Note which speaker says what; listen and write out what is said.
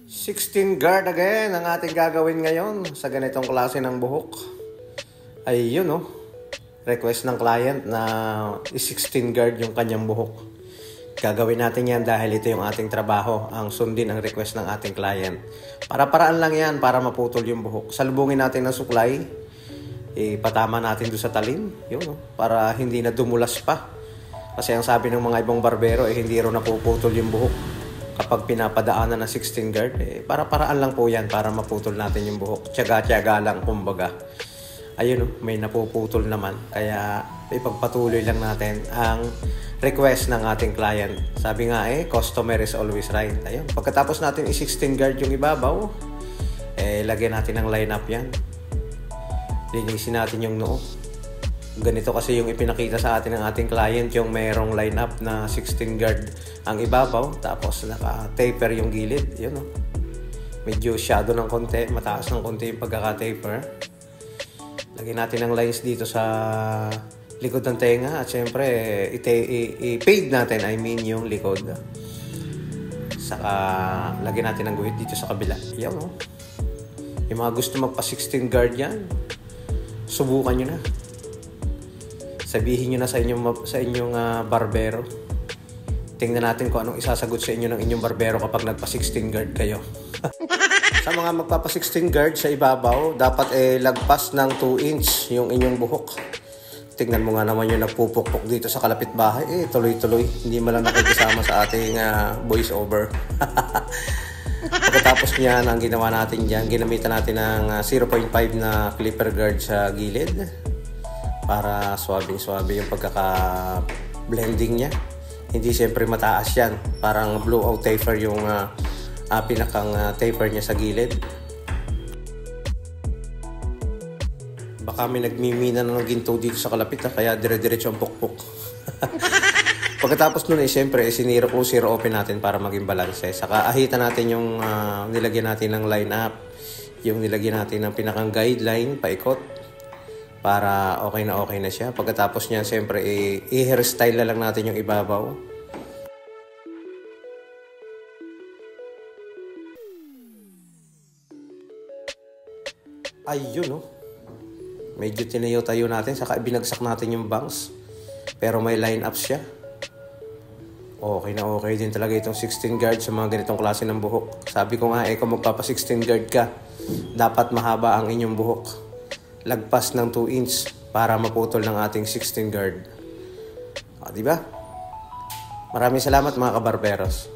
Speaker 1: 16 guard again ang ating gagawin ngayon sa ganitong klase ng buhok. Ay yun request ng client na 16 guard yung kanyang buhok. Gagawin natin yan dahil ito yung ating trabaho, ang sundin ang request ng ating client. Para-paraan lang yan para maputol yung buhok. Salubungin natin ng suklay, ipatama natin doon sa talim, para hindi na dumulas pa. Kasi ang sabi ng mga ibang barbero hindi rin napuputol yung buhok kapag pinapadaanan ng 16 guard. Para-paraan lang po yan para maputol natin yung buhok. Tiyaga-tiyaga lang kumbaga. Ayun may napuputol naman. Kaya ipagpatuloy lang natin ang request ng ating client. Sabi nga customer is always right. Ayun, pagkatapos natin i-16 guard yung ibabaw, lagyan natin ng line up yan. Linisin natin yung noo. Ganito kasi yung ipinakita sa atin ng ating client, yung mayroong line up na 16 guard ang ibabaw, tapos naka-taper yung gilid. Yun medyo shadow ng konti, mataas ng konti yung pagkaka-taper. Lagyan natin ng lines dito sa likod ng tenga at syempre i-fade natin, yung likod. Saka lagyan natin ng guhit dito sa kabila. Yan yung mga gusto magpa 16 guard yan, subukan nyo na. Sabihin nyo na sa inyong barbero. Tingnan natin kung anong isasagot sa inyo ng inyong barbero kapag nagpa 16 guard kayo. Sa mga magpapa 16 guard sa ibabaw, dapat lagpas ng 2 inch yung inyong buhok. Tingnan mo nga naman yung nagpupukpok dito sa kalapit bahay. Tuloy-tuloy. Hindi man lang nakikisama sa ating voice over. Pagkatapos niyan, ang ginawa natin dyan, ginamitan natin ng 0.5 na clipper guard sa gilid para swabe-swabe yung pagkaka-blending niya. Hindi siyempre mataas yan. Parang blowout taper yung pinakang taper niya sa gilid. Baka may nagmimina ng ginto dito sa kalapit kaya dire-diretso ang pukpok. Pagkatapos nun siyempre zero open natin para maging balanse. Saka ahitan natin yung nilagyan natin ng line up, yung nilagyan natin ng pinakang guideline paikot para okay na siya. Pagkatapos niya siyempre i-hairstyle na lang natin yung ibabaw. Ayun medyo tinayo-tayo natin, saka binagsak natin yung bangs. Pero may line up siya. Okay na okay din talaga itong 16 guard sa mga ganitong klase ng buhok. Sabi ko nga kung magpapa 16 guard ka, dapat mahaba ang inyong buhok. Lagpas ng 2 inch para maputol ng ating 16 guard. Diba? Maraming salamat mga kabarberos.